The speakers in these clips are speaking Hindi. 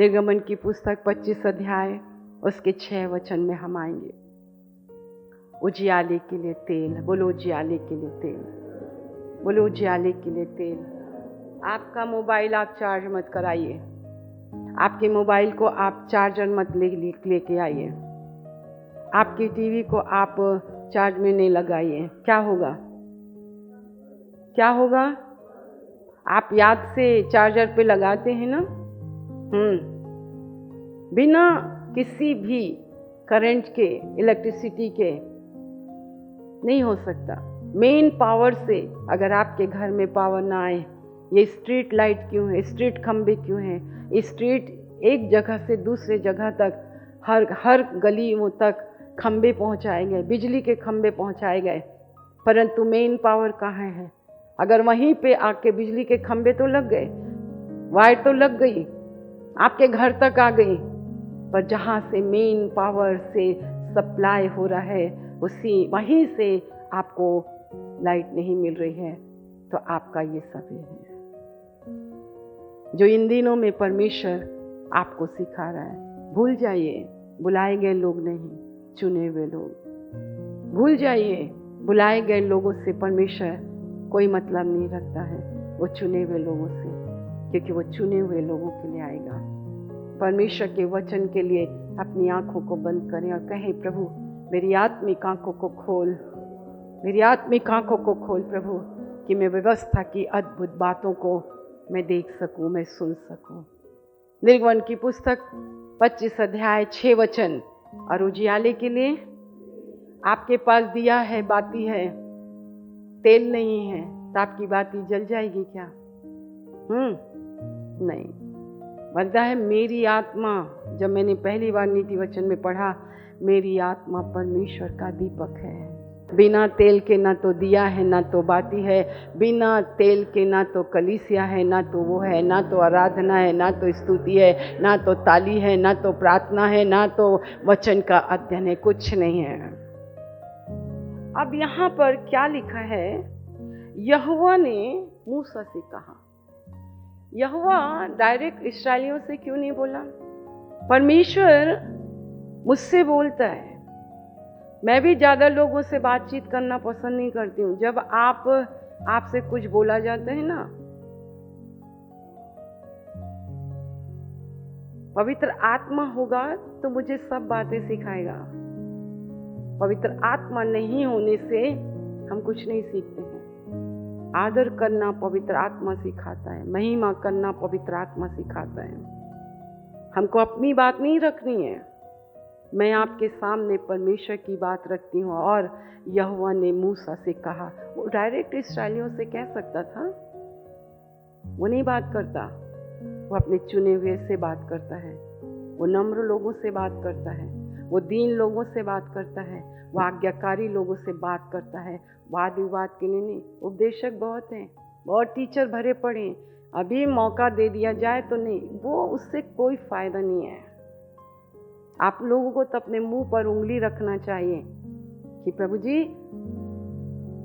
निर्गमन की पुस्तक 25 अध्याय उसके 6 वचन में हम आएंगे। उजियाले के लिए तेल, बोलो उजियाले के लिए तेल, बोलो उजियाले के लिए तेल। आपका मोबाइल आप चार्ज मत कराइए, आपके मोबाइल को आप चार्जर मत लेके आइए, आपकी टीवी को आप चार्ज में नहीं लगाइए। क्या होगा? क्या होगा? आप याद से चार्जर पे लगाते हैं ना, बिना किसी भी करंट के, इलेक्ट्रिसिटी के नहीं हो सकता। मेन पावर से अगर आपके घर में पावर ना आए, ये स्ट्रीट लाइट क्यों है, स्ट्रीट खंबे क्यों हैं? स्ट्रीट एक जगह से दूसरे जगह तक, हर गलियों तक खंबे पहुंचाए गए, बिजली के खंबे पहुंचाए गए, परंतु मेन पावर कहाँ है? अगर वहीं पे आके बिजली के खंबे तो लग गए, वायर तो लग गई, आपके घर तक आ गई, पर जहाँ से मेन पावर से सप्लाई हो रहा है वहीं से आपको लाइट नहीं मिल रही है, तो आपका ये सब है जो इन दिनों में परमेश्वर आपको सिखा रहा है। भूल जाइए बुलाए गए लोग नहीं, चुने हुए लोग। भूल जाइए बुलाए गए लोगों से परमेश्वर कोई मतलब नहीं रखता है, वो चुने हुए लोगों से, क्योंकि वो चुने हुए लोगों के लिए आएगा। परमेश्वर के वचन के लिए अपनी आंखों को बंद करें और कहें, प्रभु मेरी आत्मिक आंखों को खोल, मेरी आत्मिक आंखों को खोल प्रभु, कि मैं व्यवस्था की अद्भुत बातों को मैं देख सकूं, मैं सुन सकूं। निर्गमन की पुस्तक 25 अध्याय 6 वचन। और उजियाले के लिए आपके पास दिया है, बाती है, तेल नहीं है, तो आपकी बाती जल जाएगी क्या? नहीं। बोलता है मेरी आत्मा, जब मैंने पहली बार नीति वचन में पढ़ा, मेरी आत्मा परमेश्वर का दीपक है। बिना तेल के ना तो दिया है, ना तो बाती है, बिना तेल के ना तो कलीसिया है, ना तो वो है, ना तो आराधना है, ना तो स्तुति है, ना तो ताली है, ना तो प्रार्थना है, ना तो वचन का अध्ययन है, कुछ नहीं है। अब यहाँ पर क्या लिखा है? यहोवा ने मूसा से कहा। यहोवा डायरेक्ट इस्राएलियों से क्यों नहीं बोला? परमेश्वर मुझसे बोलता है। मैं भी ज़्यादा लोगों से बातचीत करना पसंद नहीं करती हूँ। जब आपसे कुछ बोला जाता है ना, पवित्र आत्मा होगा तो मुझे सब बातें सिखाएगा। पवित्र आत्मा नहीं होने से हम कुछ नहीं सीखते हैं। आदर करना पवित्र आत्मा सिखाता है, महिमा करना पवित्र आत्मा सिखाता है। हमको अपनी बात नहीं रखनी है, मैं आपके सामने परमेश्वर की बात रखती हूँ। और यहोवा ने मूसा से कहा। वो डायरेक्ट इस्राएलियों से कह सकता था, वो नहीं बात करता। वो अपने चुने हुए से बात करता है, वो नम्र लोगों से बात करता है, वो दीन लोगों से बात करता है, वो आज्ञाकारी लोगों से बात करता है। वाद विवाद के लिए नहीं। उपदेशक बहुत हैं, बहुत टीचर भरे पड़े हैं, अभी मौका दे दिया जाए तो नहीं, वो उससे कोई फायदा नहीं है। आप लोगों को तो अपने मुंह पर उंगली रखना चाहिए कि प्रभु जी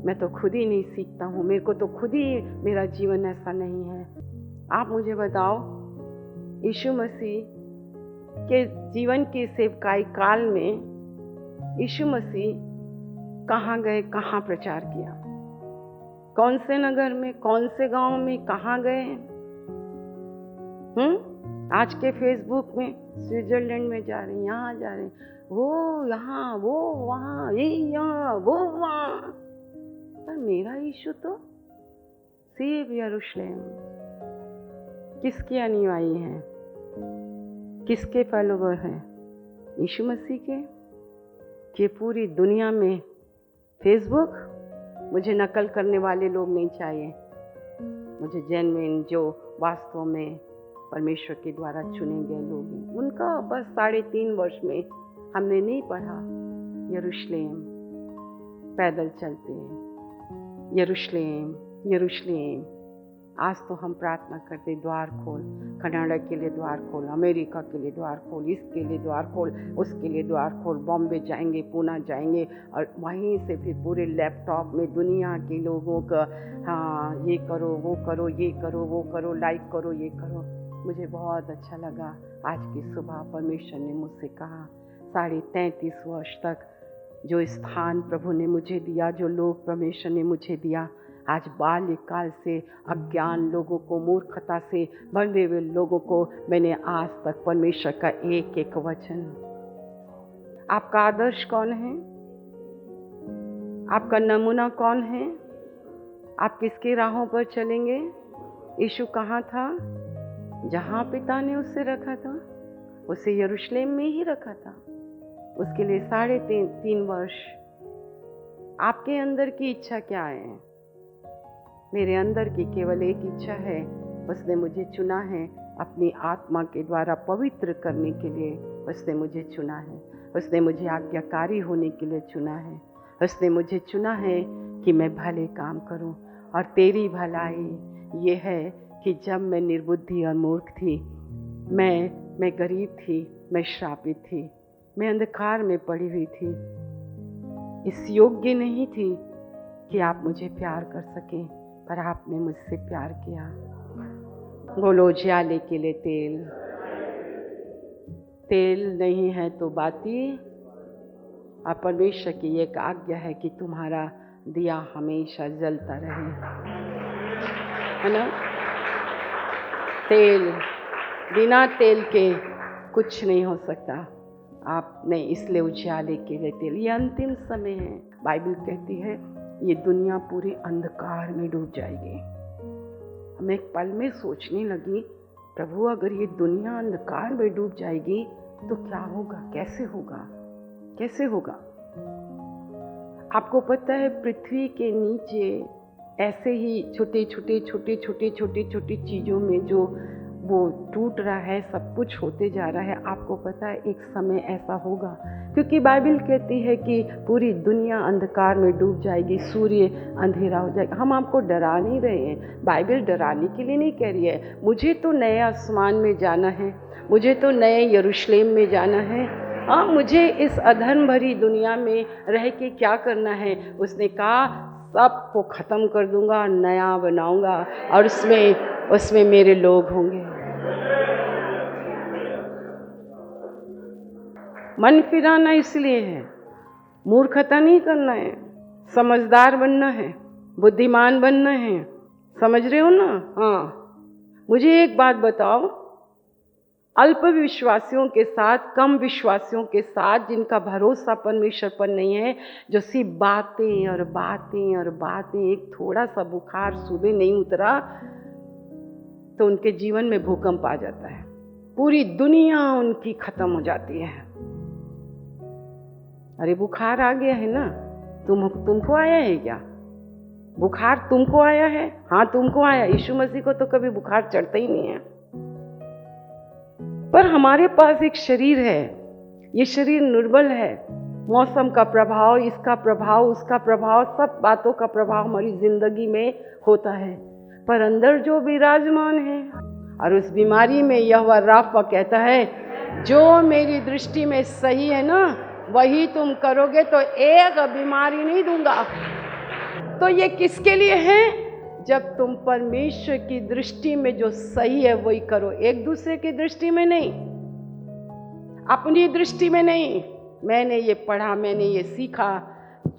मैं तो खुद ही नहीं सीखता हूँ, मेरे को तो खुद ही मेरा जीवन ऐसा नहीं है। आप मुझे बताओ, यीशु मसीह के जीवन के सेवकाई काल में यीशु मसीह कहाँ गए, कहाँ प्रचार किया, कौन से नगर में, कौन से गांव में, कहाँ गए? आज के फेसबुक में स्विट्जरलैंड में जा रहे हैं, यहाँ जा रहे हैं, वो यहाँ, वो वहाँ, ये यहाँ, वो वहाँ। पर मेरा यीशु तो सेव यरूशलेम। किसके अनुयायी हैं, किसके फॉलोवर हैं? यीशु मसीह के। कि पूरी दुनिया में फेसबुक, मुझे नकल करने वाले लोग नहीं चाहिए, मुझे जेन्युइन जो वास्तव में परमेश्वर के द्वारा चुने गए लोग हैं। उनका बस 3.5 वर्ष में हमने नहीं पढ़ा यरूशलेम, पैदल चलते हैं, यरूशलेम यरूशलेम। आज तो हम प्रार्थना करते, द्वार खोल, कनाडा के लिए द्वार खोल, अमेरिका के लिए द्वार खोल, इसके लिए द्वार खोल, उसके लिए द्वार खोल। बॉम्बे जाएंगे, पूना जाएंगे, और वहीं से फिर पूरे लैपटॉप में दुनिया के लोगों का, हाँ ये करो, वो करो, ये करो, वो करो, लाइक करो, ये करो। मुझे बहुत अच्छा लगा। आज की सुबह परमेश्वर ने मुझसे कहा 33.5 वर्ष तक जो स्थान प्रभु ने मुझे दिया, जो लोग परमेश्वर ने मुझे दिया, आज बाल्यकाल से अज्ञान लोगों को, मूर्खता से बंधे हुए लोगों को मैंने आज तक परमेश्वर का एक एक वचन। आपका आदर्श कौन है? आपका नमूना कौन है? आप किसके राहों पर चलेंगे? यीशु कहाँ था? जहाँ पिता ने उसे रखा था, उसे यरूशलेम में ही रखा था। उसके लिए 3.5 वर्ष। आपके अंदर की इच्छा क्या है? मेरे अंदर की केवल एक इच्छा है, उसने मुझे चुना है अपनी आत्मा के द्वारा पवित्र करने के लिए। उसने मुझे चुना है, उसने मुझे आज्ञाकारी होने के लिए चुना है। उसने मुझे चुना है कि मैं भले काम करूं। और तेरी भलाई ये है कि जब मैं निर्बुद्धि और मूर्ख थी, मैं गरीब थी, मैं श्रापित थी, मैं अंधकार में पड़ी हुई थी, इस योग्य नहीं थी कि आप मुझे प्यार कर सकें, पर आपने मुझसे प्यार किया। बोलो उजियाले के लिए तेल। तेल नहीं है तो बाती। और परमेश्वर की एक आज्ञा है कि तुम्हारा दिया हमेशा जलता रहे, है ना? तेल, बिना तेल के कुछ नहीं हो सकता। आप नहीं, इसलिए उजाले के लिए तेल। ये अंतिम समय है। बाइबल कहती है ये दुनिया पूरी अंधकार में डूब जाएगी। मैं एक पल में सोचने लगी, प्रभु अगर ये दुनिया अंधकार में डूब जाएगी तो क्या होगा? कैसे होगा? कैसे होगा? आपको पता है पृथ्वी के नीचे ऐसे ही छोटे छोटे चीज़ों में जो वो टूट रहा है, सब कुछ होते जा रहा है। आपको पता है एक समय ऐसा होगा, क्योंकि बाइबल कहती है कि पूरी दुनिया अंधकार में डूब जाएगी, सूर्य अंधेरा हो जाएगा। हम आपको डरा नहीं रहे हैं, बाइबल डराने के लिए नहीं कह रही है। मुझे तो नए आसमान में जाना है, मुझे तो नए यरूशलेम में जाना है। हाँ, मुझे इस अधर्म भरी दुनिया में रह के क्या करना है? उसने कहा सबको ख़त्म कर दूंगा, नया बनाऊंगा और उसमें मेरे लोग होंगे। मन फिराना इसलिए है, मूर्खता नहीं करना है, समझदार बनना है, बुद्धिमान बनना है। समझ रहे हो ना? हाँ, मुझे एक बात बताओ, अल्प विश्वासियों के साथ, कम विश्वासियों के साथ, जिनका भरोसा परमेश्वर पर नहीं है, जो सिर्फ बातें और बातें और बातें, एक थोड़ा सा बुखार सुबह नहीं उतरा तो उनके जीवन में भूकंप आ जाता है, पूरी दुनिया उनकी खत्म हो जाती है। अरे बुखार आ गया है ना, तुमको आया है क्या? बुखार तुमको आया है? हाँ तुमको आया। यीशु मसीह को तो कभी बुखार चढ़ता ही नहीं है। पर हमारे पास एक शरीर है, ये शरीर निर्बल है। मौसम का प्रभाव, इसका प्रभाव, उसका प्रभाव, सब बातों का प्रभाव हमारी जिंदगी में होता है। पर अंदर जो विराजमान है, और उस बीमारी में यहोवा राफा कहता है जो मेरी दृष्टि में सही है ना वही तुम करोगे, तो एक बीमारी नहीं दूंगा। तो ये किसके लिए है? जब तुम परमेश्वर की दृष्टि में जो सही है वही करो, एक दूसरे की दृष्टि में नहीं, अपनी दृष्टि में नहीं। मैंने ये पढ़ा, मैंने ये सीखा,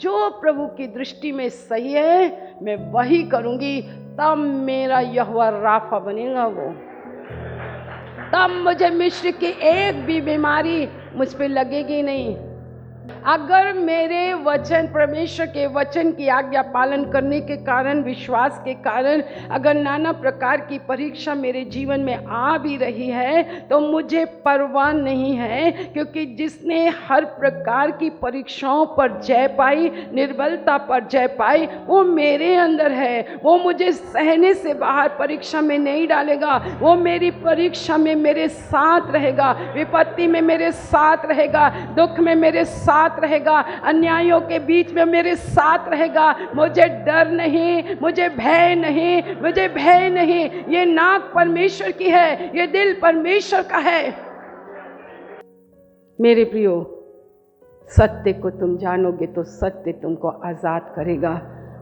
जो प्रभु की दृष्टि में सही है मैं वही करूंगी, तब मेरा यहोवा राफा बनेगा वो। तब मुझे मिस्र की एक भी बीमारी मुझ पे लगेगी नहीं। अगर मेरे वचन, परमेश्वर के वचन की आज्ञा पालन करने के कारण, विश्वास के कारण अगर नाना प्रकार की परीक्षा मेरे जीवन में आ भी रही है तो मुझे परवाह नहीं है, क्योंकि जिसने हर प्रकार की परीक्षाओं पर जय पाई, निर्बलता पर जय पाई, वो मेरे अंदर है। वो मुझे सहने से बाहर परीक्षा में नहीं डालेगा, वो मेरी परीक्षा में मेरे साथ रहेगा, विपत्ति में मेरे साथ रहेगा, दुख में मेरे साथ रहेगा, अन्यायों के बीच में मेरे साथ रहेगा। मुझे डर नहीं, मुझे भय नहीं, मुझे भय नहीं। ये नाक परमेश्वर की है, ये दिल परमेश्वर का है। मेरे प्रियो, सत्य को तुम जानोगे तो सत्य तुमको आजाद करेगा।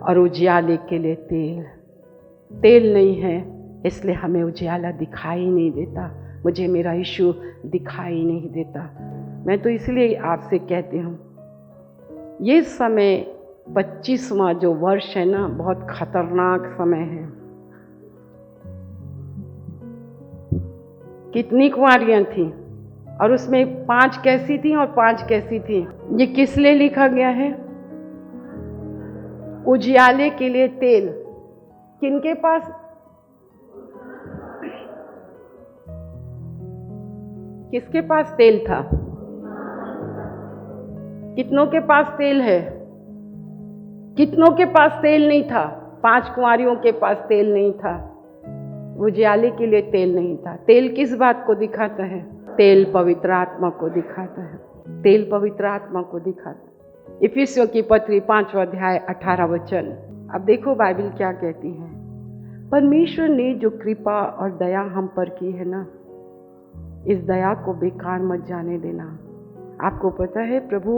और उजियाले के लिए तेल नहीं है इसलिए हमें उजियाला दिखाई नहीं देता, मुझे मेरा यीशु दिखाई नहीं देता। मैं तो इसलिए आपसे कहती हूँ, ये समय 25वां जो वर्ष है ना, बहुत खतरनाक समय है। कितनी कुंवारियां थी और उसमें 5 कैसी थी और 5 कैसी थी? ये किस लिए लिखा गया है? उजियाले के लिए तेल किनके पास? किसके पास तेल था? कितनों के पास तेल है? कितनों के पास तेल नहीं था? 5 कुंवारियों के पास तेल नहीं था। उजियाले के लिए तेल नहीं था। तेल किस बात को दिखाता है? तेल पवित्र आत्मा को दिखाता है। तेल पवित्र आत्मा को दिखाता है। इफिसियों की पत्री 5वां अध्याय 18 वचन। अब देखो बाइबल क्या कहती है। परमेश्वर ने जो कृपा और दया हम पर की है ना, इस दया को बेकार मत जाने देना। आपको पता है प्रभु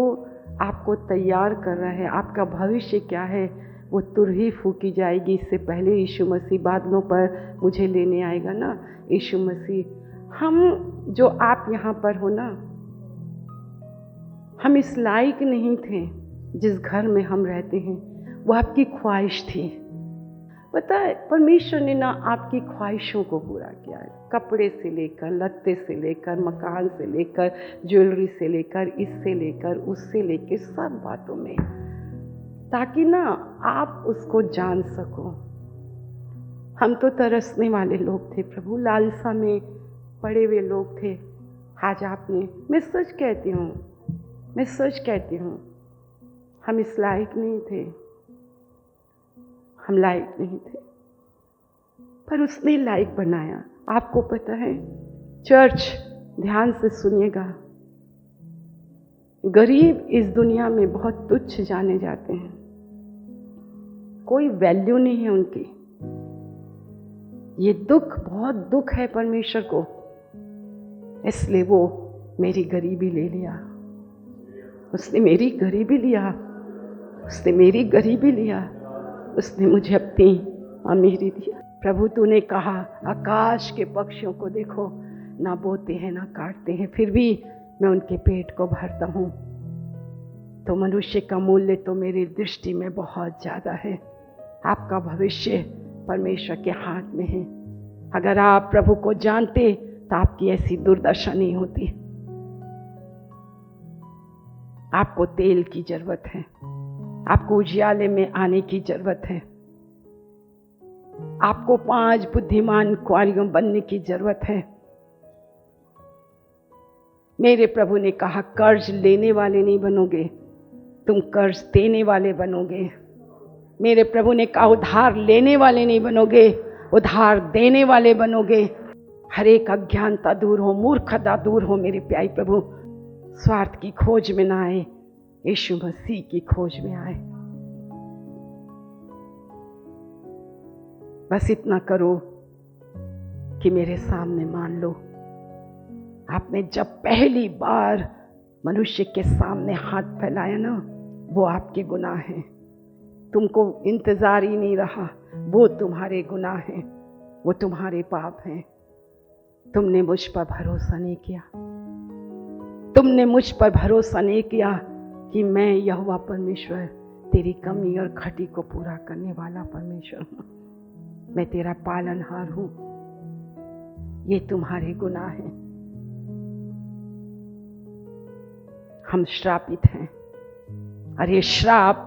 आपको तैयार कर रहा है। आपका भविष्य क्या है वो तुरही फूकी जाएगी। इससे पहले यीशु मसीह बादलों पर मुझे लेने आएगा ना, यीशु मसीह। हम जो आप यहाँ पर हो ना, हम इस लायक नहीं थे जिस घर में हम रहते हैं। वो आपकी ख्वाहिश थी। पता है परमेश्वर ने ना आपकी ख्वाहिशों को पूरा किया है। कपड़े से लेकर, लत्ते से लेकर, मकान से लेकर, ज्वेलरी से लेकर, इससे लेकर, उससे लेकर, सब बातों में, ताकि ना आप उसको जान सको। हम तो तरसने वाले लोग थे प्रभु, लालसा में पड़े हुए लोग थे। आज आपने, मैं सच कहती हूँ, मैं सच कहती हूँ, हम इस लायक नहीं थे, हम लायक नहीं थे, पर उसने लायक बनाया। आपको पता है चर्च, ध्यान से सुनिएगा, गरीब इस दुनिया में बहुत तुच्छ जाने जाते हैं। कोई वैल्यू नहीं है उनकी। ये दुख, बहुत दुख है परमेश्वर को, इसलिए वो मेरी गरीबी ले लिया। उसने मेरी गरीबी लिया, उसने मेरी गरीबी लिया, उसने मुझे अपनी अमीरी दिया। प्रभु तूने कहा आकाश के पक्षियों को देखो, ना बोते हैं ना काटते हैं, फिर भी मैं उनके पेट को भरता हूँ। तो मनुष्य का मूल्य तो मेरी दृष्टि में बहुत ज़्यादा है। आपका भविष्य परमेश्वर के हाथ में है। अगर आप प्रभु को जानते तो आपकी ऐसी दुर्दशा नहीं होती। आपको तेल की जरूरत है, आपको उजियाले में आने की जरूरत है, आपको 5 बुद्धिमान कुंवारियों बनने की जरूरत है। मेरे प्रभु ने कहा कर्ज लेने वाले नहीं बनोगे, तुम कर्ज देने वाले बनोगे। मेरे प्रभु ने कहा उधार लेने वाले नहीं बनोगे, उधार देने वाले बनोगे। हर एक अज्ञानता दूर हो, मूर्खता दूर हो। मेरे प्यारे प्रभु स्वार्थ की खोज में ना आए, यीशु मसीह की खोज में आए। बस इतना करो कि मेरे सामने मान लो, आपने जब पहली बार मनुष्य के सामने हाथ फैलाया ना, वो आपके गुनाह हैं। तुमको इंतजार ही नहीं रहा, वो तुम्हारे गुनाह हैं, वो तुम्हारे पाप हैं। तुमने मुझ पर भरोसा नहीं किया, तुमने मुझ पर भरोसा नहीं किया कि मैं यहोवा परमेश्वर तेरी कमी और घटी को पूरा करने वाला परमेश्वर हूँ, मैं तेरा पालनहार हूँ। ये तुम्हारे गुनाह हैं। हम श्रापित हैं और ये श्राप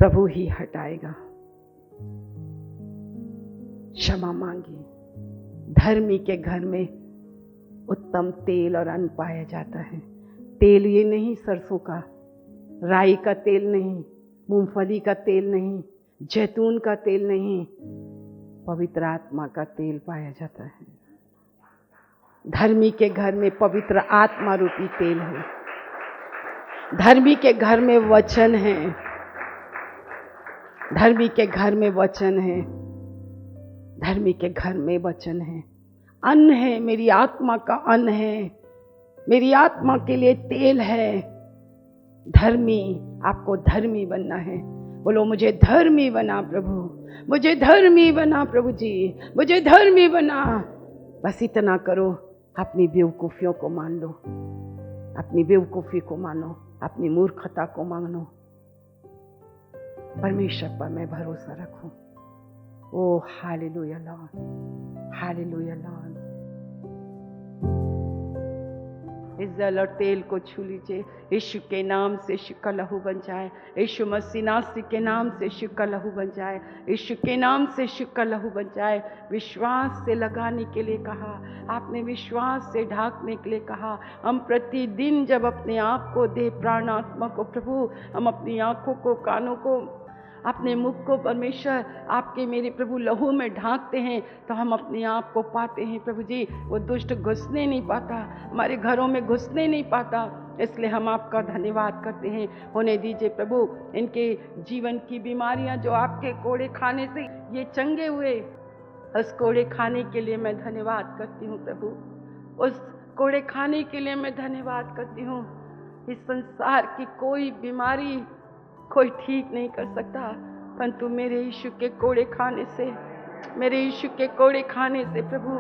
प्रभु ही हटाएगा। क्षमा मांगिए। धर्मी के घर में उत्तम तेल और अन्न पाया जाता है। तेल ये नहीं सरसों का, राई का तेल नहीं, मूंगफली का तेल नहीं, जैतून का तेल नहीं, पवित्र आत्मा का तेल पाया जाता है। धर्मी के घर में पवित्र आत्मा रूपी तेल है। धर्मी के घर में वचन है, धर्मी के घर में वचन है, धर्मी के घर में वचन है। अन्न है, मेरी आत्मा का अन्न है, मेरी आत्मा के लिए तेल है। धर्मी, आपको धर्मी बनना है। बोलो मुझे धर्मी बना प्रभु, मुझे धर्मी बना प्रभु जी, मुझे धर्मी बना। बस इतना करो, अपनी बेवकूफ़ियों को मान लो, अपनी बेवकूफ़ी को मानो, अपनी मूर्खता को मानो। परमेश्वर पर मैं भरोसा रखूं। ओ हालेलुया लॉर्ड, हालेलुया लॉर्ड। इस जल और तेल को छू लीजिए। यीशु के नाम से यीशु का लहू बन जाए, यीशु मसीह नासरी के नाम से यीशु का लहू बन जाए, यीशु के नाम से यीशु का लहू बन जाए। विश्वास से लगाने के लिए कहा, आपने विश्वास से ढांकने के लिए कहा। हम प्रतिदिन जब अपने आप को दे, प्राण आत्मा को प्रभु, हम अपनी आँखों को, कानों को, अपने मुख को परमेश्वर आपके मेरे प्रभु लहू में ढांकते हैं, तो हम अपने आप को पाते हैं प्रभु जी। वो दुष्ट घुसने नहीं पाता, हमारे घरों में घुसने नहीं पाता। इसलिए हम आपका धन्यवाद करते हैं। होने दीजिए प्रभु इनके जीवन की बीमारियां जो आपके कोड़े खाने से ये चंगे हुए, उस कोड़े खाने के लिए मैं धन्यवाद करती हूँ प्रभु। उस कोड़े खाने के लिए मैं धन्यवाद करती हूँ। इस संसार की कोई बीमारी कोई ठीक नहीं कर सकता, परंतु मेरे यीशु के कोड़े खाने से, मेरे यीशु के कोड़े खाने से प्रभु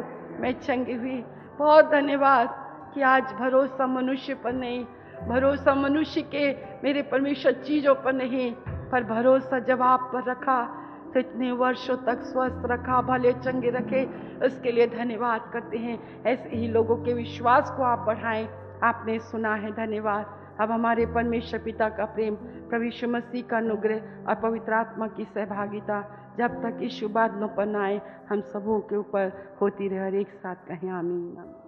मैं चंगी हुई। बहुत धन्यवाद कि आज भरोसा मनुष्य पर नहीं, भरोसा मनुष्य के मेरे परमेश्वर चीज़ों पर नहीं, पर भरोसा जब आप पर रखा तो इतने वर्षों तक स्वस्थ रखा, भले चंगे रखे। उसके लिए धन्यवाद करते हैं। ऐसे ही लोगों के विश्वास को आप बढ़ाएं। आपने सुना है, धन्यवाद। अब हमारे परमेश्वर पिता का प्रेम, प्रभु यीशु मसीह का अनुग्रह और पवित्र आत्मा की सहभागिता जब तक यीशु बादलों पर न आए, हम सबों के ऊपर होती रहे। और एक साथ कहें आमीन।